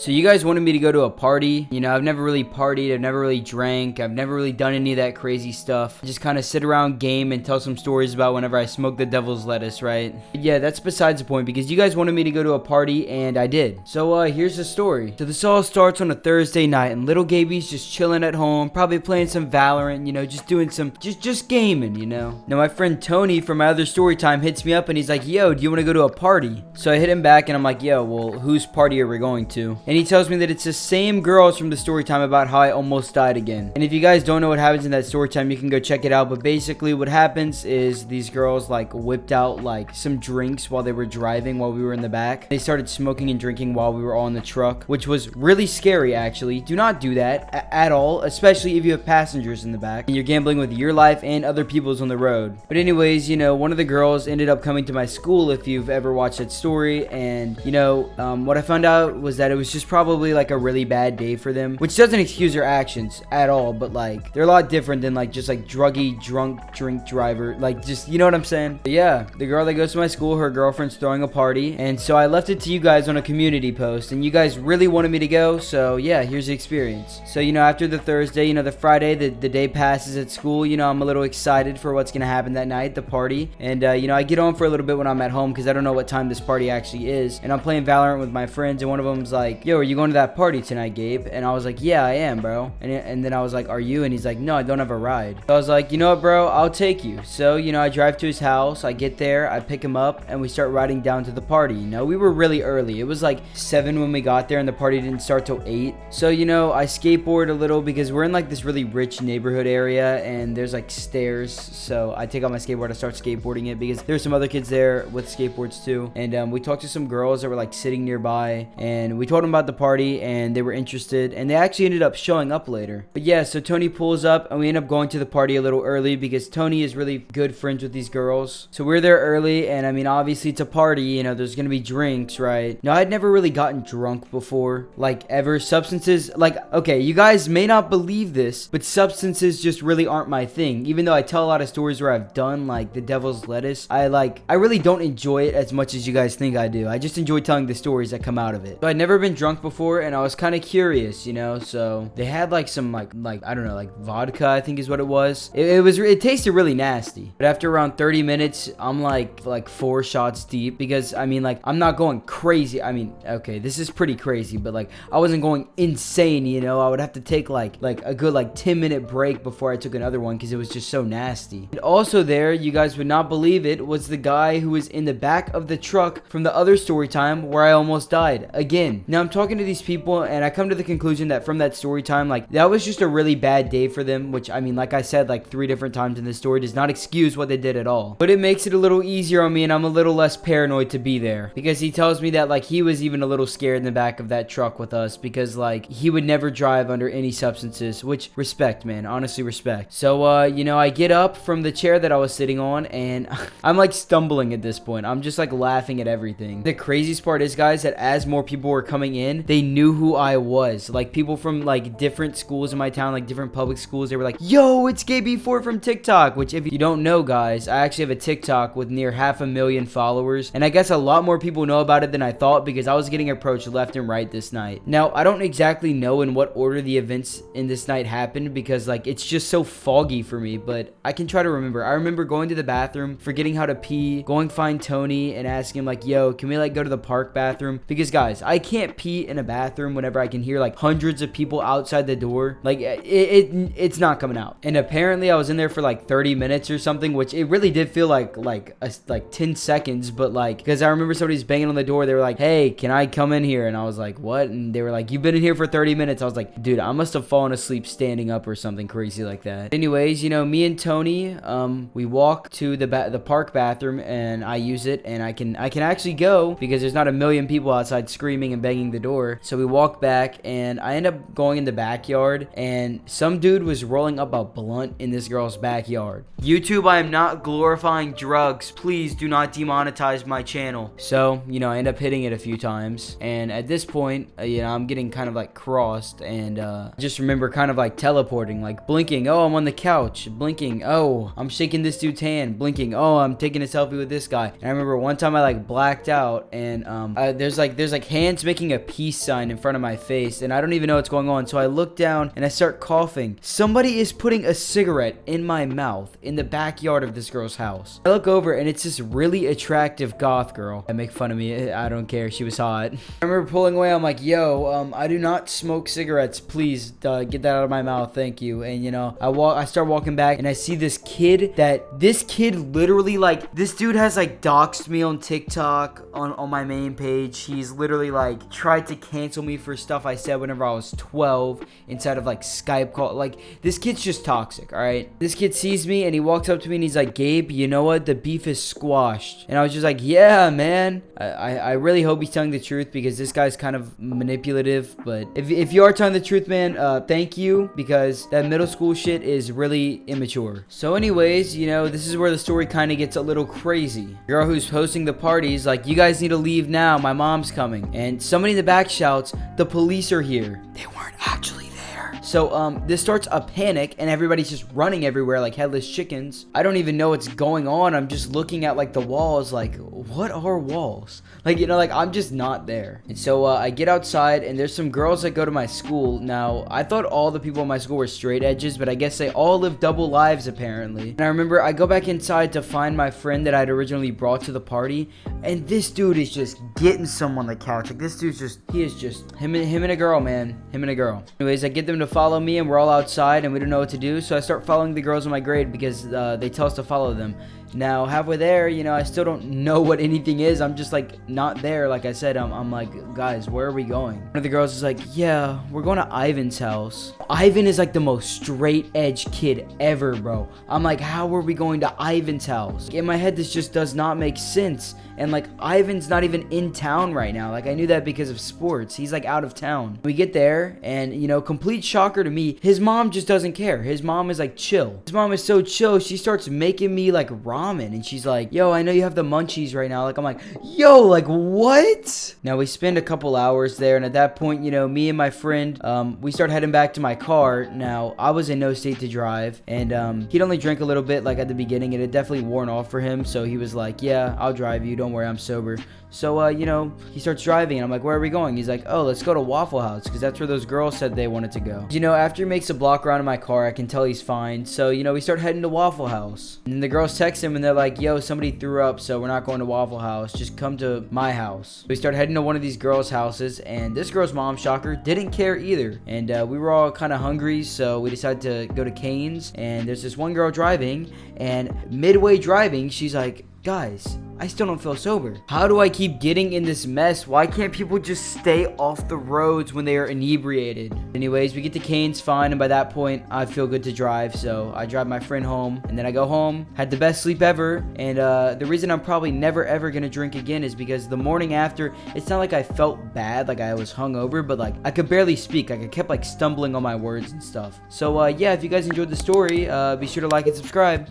So you guys wanted me to go to a party. You know, I've never really partied. I've never really drank. I've never really done any of that crazy stuff. I just kind of sit around, game, and tell some stories about whenever I smoke the devil's lettuce, right? But yeah, that's besides the point because you guys wanted me to go to a party and I did. So here's the story. So this all starts on a Thursday night and little Gabey's just chilling at home, probably playing some Valorant, you know, just doing some, just gaming, you know. Now my friend Tony from my other story time hits me up and he's like, yo, do you want to go to a party? So I hit him back and I'm like, yo, well, whose party are we going to? And he tells me that it's the same girls from the story time about how I almost died again. And if you guys don't know what happens in that story time, you can go check it out. But basically what happens is these girls like whipped out like some drinks while they were driving while we were in the back. They started smoking and drinking while we were all in the truck, which was really scary actually. Do not do that at all, especially if you have passengers in the back and you're gambling with your life and other people's on the road. But anyways, you know, one of the girls ended up coming to my school if you've ever watched that story. And you know, what I found out was that it was just probably like a really bad day for them, which doesn't excuse their actions at all, but like they're a lot different than like just like druggy drunk drink driver, like just, you know what I'm saying? But yeah, the girl that goes to my school, her girlfriend's throwing a party, and so I left it to you guys on a community post, and you guys really wanted me to go, so yeah, here's the experience. So you know, after the Thursday, you know, the Friday, the day passes at school, you know, I'm a little excited for what's gonna happen that night, the party, and you know, I get on for a little bit when I'm at home because I don't know what time this party actually is, and I'm playing Valorant with my friends, and one of them's like, yo, are you going to that party tonight, Gabe? And I was like, yeah, I am, bro. And then I was like, are you? And he's like, no, I don't have a ride. So I was like, you know what, bro, I'll take you. So you know, I drive to his house, I get there, I pick him up, and we start riding down to the party. You know, we were really early. It was like 7 when we got there and the party didn't start till 8. So you know, I skateboard a little because we're in like this really rich neighborhood area and there's like stairs. So I take out my skateboard, I start skateboarding it because there's some other kids there with skateboards too. And we talked to some girls that were like sitting nearby and we told them about the party and they were interested and they actually ended up showing up later. But yeah, so Tony pulls up and we end up going to the party a little early because Tony is really good friends with these girls. So we're there early and I mean, obviously it's a party, you know, there's gonna be drinks, right? Now, I'd never really gotten drunk before, like ever. Substances, like, okay, you guys may not believe this, but substances just really aren't my thing. Even though I tell a lot of stories where I've done like the devil's lettuce, I really don't enjoy it as much as you guys think I do. I just enjoy telling the stories that come out of it. So I'd never been drunk before and I was kind of curious, you know, so they had like some like I don't know, like vodka, I think is what it was. It tasted really nasty. But after around 30 minutes, I'm like 4 shots deep because I mean, like, I'm not going crazy. I mean, okay, this is pretty crazy, but like I wasn't going insane, you know. I would have to take like a good like 10-minute break before I took another one because it was just so nasty. And also there, you guys would not believe it, was the guy who was in the back of the truck from the other story time where I almost died again. Now I'm talking to these people and I come to the conclusion that from that story time, like that was just a really bad day for them, which I mean, like I said like 3 different times in this story, does not excuse what they did at all, but it makes it a little easier on me and I'm a little less paranoid to be there because he tells me that like he was even a little scared in the back of that truck with us because like he would never drive under any substances, which respect, man, honestly respect. So you know, I get up from the chair that I was sitting on and I'm like stumbling at this point. I'm just like laughing at everything. The craziest part is, guys, that as more people were coming in, they knew who I was. Like people from like different schools in my town, like different public schools, they were like, yo, it's gabey4 from TikTok, which if you don't know, guys, I actually have a TikTok with near 500,000 followers and I guess a lot more people know about it than I thought because I was getting approached left and right this night. Now I don't exactly know in what order the events in this night happened because like it's just so foggy for me, but I can try to remember. I remember going to the bathroom, forgetting how to pee, going find Tony and asking him like, yo, can we like go to the park bathroom? Because guys, I can't pee in a bathroom whenever I can hear like hundreds of people outside the door. Like it's not coming out. And apparently I was in there for like 30 minutes or something, which it really did feel like 10 seconds, but like because I remember somebody's banging on the door. They were like, hey, can I come in here? And I was like, what? And they were like, you've been in here for 30 minutes. I was like, dude, I must have fallen asleep standing up or something crazy like that. Anyways, you know, me and Tony, we walk to the park bathroom and I use it and I can actually go because there's not a million people outside screaming and banging the door. So we walk back and I end up going in the backyard and some dude was rolling up a blunt in this girl's backyard. YouTube, I am not glorifying drugs. Please do not demonetize my channel. So, you know, I end up hitting it a few times and at this point, you know, I'm getting kind of like crossed and just remember kind of like teleporting, like blinking, oh, I'm on the couch, blinking, oh, I'm shaking this dude's hand, blinking, oh, I'm taking a selfie with this guy. And I remember one time I like blacked out and there's like hands making a peace sign in front of my face, and I don't even know what's going on. So I look down and I start coughing. Somebody is putting a cigarette in my mouth in the backyard of this girl's house. I look over and it's this really attractive goth girl. I make fun of me. I don't care. She was hot. I remember pulling away. I'm like, yo, I do not smoke cigarettes. Please get that out of my mouth. Thank you. And you know, I start walking back and I see this kid literally, like, this dude has like doxed me on TikTok on my main page. He's literally like tried to cancel me for stuff I said whenever I was 12 inside of like Skype call. Like, this kid's just toxic. All right, this kid sees me and he walks up to me and he's like, Gabe, you know what, the beef is squashed. And I was just like, yeah, man. I really hope he's telling the truth, because this guy's kind of manipulative. But if you are telling the truth, man, thank you, because that middle school shit is really immature. So anyways, you know, this is where the story kind of gets a little crazy. The girl who's hosting the party is like, you guys need to leave now, my mom's coming. And somebody in the back shouts, the police are here. They weren't actually there. So this starts a panic and everybody's just running everywhere like headless chickens. I don't even know what's going on. I'm just looking at like the walls, like, what are walls? Like, you know, like, I'm just not there. And so I get outside and there's some girls that go to my school. Now, I thought all the people in my school were straight edges, but I guess they all live double lives apparently. And I remember I go back inside to find my friend that I'd originally brought to the party, and this dude is just getting some on the couch. Like, this dude's just, he is just him and a girl, man. Him and a girl. Anyways, I get them to follow me and we're all outside and we don't know what to do. So I start following the girls in my grade because they tell us to follow them. Now, halfway there, you know, I still don't know what anything is. I'm just, like, not there. Like I said, I'm like, guys, where are we going? One of the girls is like, yeah, we're going to Ivan's house. Ivan is, like, the most straight-edge kid ever, bro. I'm like, how are we going to Ivan's house? In my head, this just does not make sense. And, like, Ivan's not even in town right now. Like, I knew that because of sports. He's, like, out of town. We get there, and, you know, complete shocker to me, his mom just doesn't care. His mom is, like, chill. His mom is so chill, she starts making me, like, ramen. And she's like, yo, I know you have the munchies right now. Like, I'm like, yo, like, what? Now, we spend a couple hours there, and at that point, you know, me and my friend, we start heading back to my car. Now, I was in no state to drive, and he'd only drank a little bit, like, at the beginning, and it definitely worn off for him. So he was like, yeah, I'll drive you. Don't worry, I'm sober. So, you know, he starts driving, and I'm like, where are we going? He's like, oh, let's go to Waffle House, because that's where those girls said they wanted to go. You know, after he makes a block around in my car, I can tell he's fine. So, you know, we start heading to Waffle House. And then the girls text him, and they're like, yo, somebody threw up, so we're not going to Waffle House. Just come to my house. We start heading to one of these girls' houses, and this girl's mom, shocker, didn't care either. And we were all kind of hungry, so we decided to go to Cane's. And there's this one girl driving, and midway driving, she's like, guys, I still don't feel sober. How do I keep getting in this mess? Why can't people just stay off the roads when they are inebriated? Anyways, we get to Cane's fine, and by that point, I feel good to drive, so I drive my friend home, and then I go home, had the best sleep ever, and the reason I'm probably never ever gonna drink again is because the morning after, it's not like I felt bad, like I was hungover, but like, I could barely speak, like I kept like stumbling on my words and stuff. So yeah, if you guys enjoyed the story, be sure to like and subscribe.